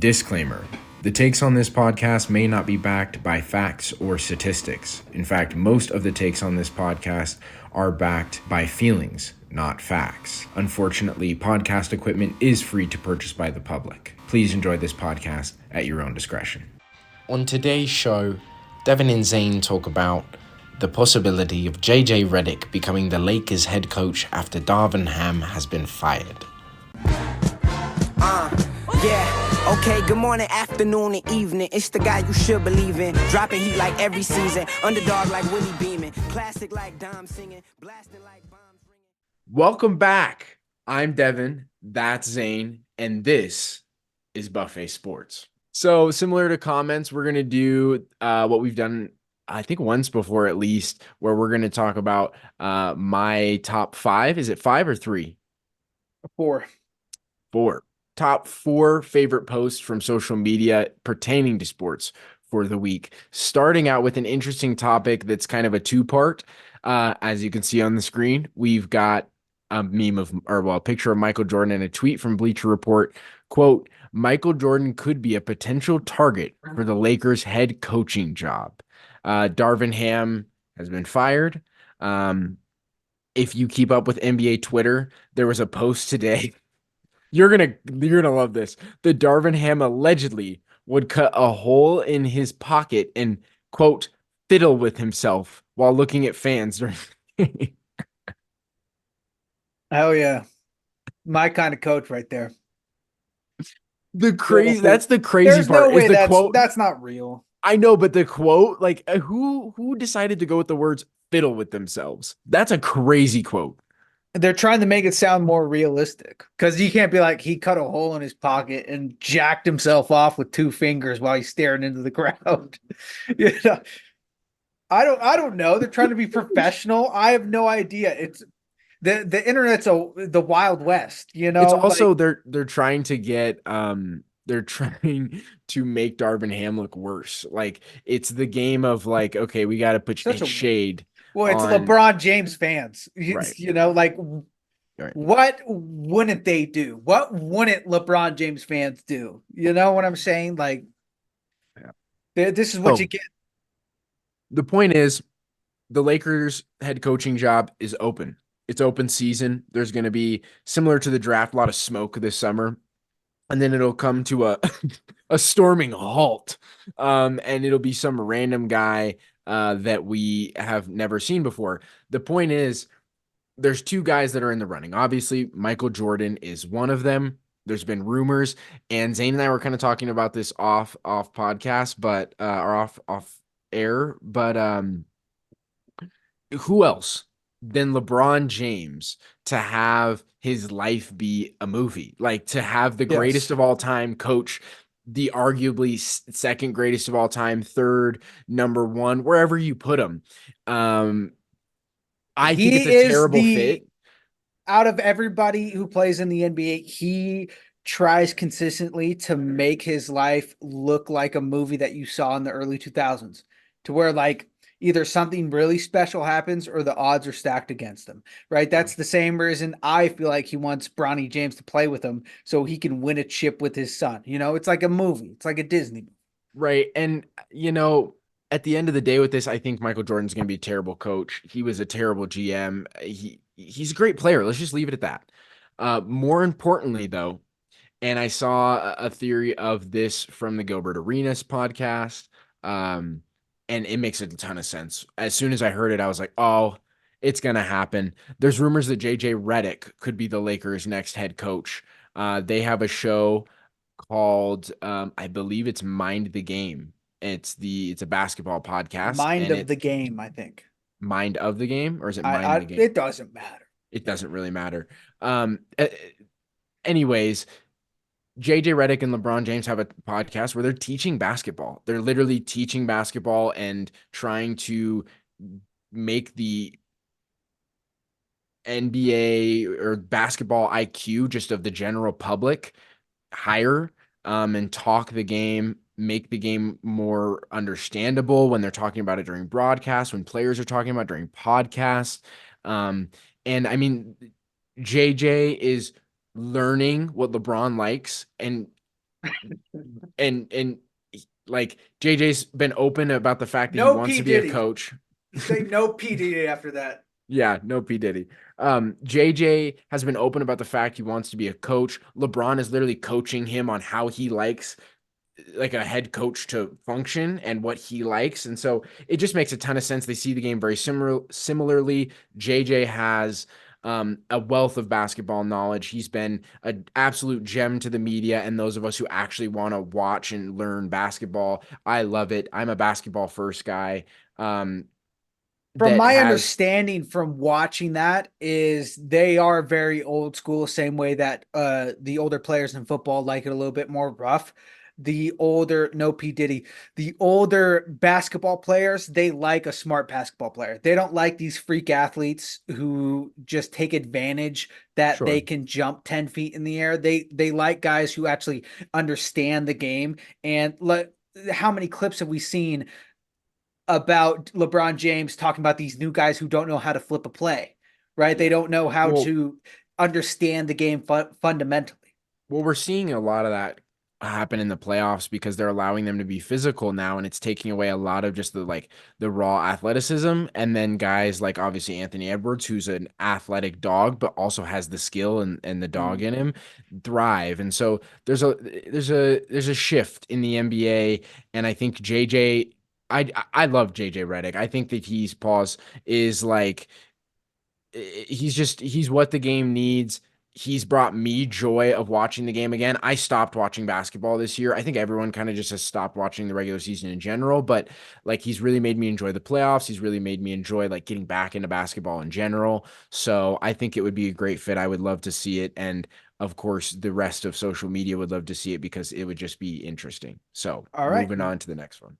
Disclaimer. The takes on this podcast may not be backed by facts or statistics. In fact, most of the takes on this podcast are backed by feelings, not facts. Unfortunately, podcast equipment is free to purchase by the public. Please enjoy this podcast at your own discretion. On today's show, Devin and Zane talk about the possibility of Redick becoming the Lakers head coach after Darvin Ham has been fired. Okay, good morning, afternoon, and evening. It's the guy you should believe in. Dropping heat like every season. Underdog like Willie Beeman. Classic like Dom singing. Blasting like bombs ringing. Welcome back. I'm Devin, that's Zane, and this is Buffet Sports. So similar to comments, we're going to do what we've done, I think once before at least, where we're going to talk about my top five. Is it 5 or 3? 4. 4. Top 4 favorite posts from social media pertaining to sports for the week. Starting out with an interesting topic that's kind of a two-part. As you can see on the screen, we've got a picture of Michael Jordan and a tweet from Bleacher Report. Quote, Michael Jordan could be a potential target for the Lakers head coaching job. Darvin Ham has been fired. If you keep up with NBA Twitter, there was a post today. You're gonna love this. The Darvin Ham allegedly would cut a hole in his pocket and, quote, fiddle with himself while looking at fans during the game. Hell yeah. My kind of coach right there. That's the crazy There's part. no way is the quote. That's not real. I know, but the quote, like who decided to go with the words fiddle with themselves? That's a crazy quote. They're trying to make it sound more realistic because you can't be like he cut a hole in his pocket and jacked himself off with 2 fingers while he's staring into the crowd. You know, I don't know. They're trying to be professional. I have no idea. It's the internet's the Wild West. You know, it's also like, they're trying to get they're trying to make Darvin Ham look worse. Like it's the game of like, okay, we got to put you in shade. Well, it's LeBron James fans, right. You know, like right. What wouldn't they do? What wouldn't LeBron James fans do? You know what I'm saying? Like, this is what you get. The point is, the Lakers head coaching job is open. It's open season. There's going to be, similar to the draft, a lot of smoke this summer. And then it'll come to a storming halt. And it'll be some random guy that we have never seen before. The point is, there's 2 guys that are in the running. Obviously, Michael Jordan is one of them. There's been rumors, and Zane and I were kind of talking about this off podcast, but or off air. But who else than LeBron James to have his life be a movie? Like to have the greatest of all time coach the arguably second greatest of all time, third, number 1, wherever you put him. I think it's a terrible fit. Out of everybody who plays in the NBA, he tries consistently to make his life look like a movie that you saw in the early 2000s, to where like either something really special happens or the odds are stacked against him, right? That's the same reason I feel like he wants Bronny James to play with him so he can win a chip with his son. You know, it's like a movie. It's like a Disney movie. Right. And, you know, at the end of the day with this, I think Michael Jordan's going to be a terrible coach. He was a terrible GM. He's a great player. Let's just leave it at that. More importantly, though, and I saw a theory of this from the Gilbert Arenas podcast, and it makes a ton of sense. As soon as I heard it, I was like, oh, it's going to happen. There's rumors that Redick could be the Lakers' next head coach. They have a show called, I believe it's Mind the Game. It's a basketball podcast. Mind of the Game, I think. Mind of the Game? Or is it Mind the Game? It doesn't matter. It doesn't really matter. Anyways, Redick and LeBron James have a podcast where they're teaching basketball. They're literally teaching basketball and trying to make the NBA or basketball IQ just of the general public higher, and talk the game, make the game more understandable when they're talking about it during broadcasts, when players are talking about it during podcasts. And I mean, JJ is learning what LeBron likes, and and like JJ's been open about the fact that he No wants P to be a Diddy. coach. Say no P Diddy after that. Yeah, no P. Diddy. JJ has been open about the fact he wants to be a coach. LeBron is literally coaching him on how he likes like a head coach to function and what he likes. And so it just makes a ton of sense. They see the game very similarly. JJ has a wealth of basketball knowledge. He's been an absolute gem to the media and those of us who actually want to watch and learn basketball. I love it. I'm a basketball first guy. From That my has understanding from watching that is they are very old school, same way that the older players in football like it a little bit more rough. The older, no P Diddy, the older basketball players, they like a smart basketball player. They don't like these freak athletes who just take advantage that they sure. can jump 10 feet in the air. They like guys who actually understand the game. And how many clips have we seen about LeBron James talking about these new guys who don't know how to flip a play, right? They Yeah. don't know how Well, to understand the game fundamentally. Well, we're seeing a lot of that happen in the playoffs because they're allowing them to be physical now, and it's taking away a lot of just the raw athleticism. And then guys like obviously Anthony Edwards, who's an athletic dog, but also has the skill and the dog Mm. in him, thrive. And so there's a shift in the NBA, and I think JJ. I love JJ Redick. I think that he's pause is like he's what the game needs. He's brought me joy of watching the game again. I stopped watching basketball this year. I think everyone kind of just has stopped watching the regular season in general, but like he's really made me enjoy the playoffs. He's really made me enjoy like getting back into basketball in general. So I think it would be a great fit. I would love to see it. And of course, the rest of social media would love to see it because it would just be interesting. So All right. moving on to the next one.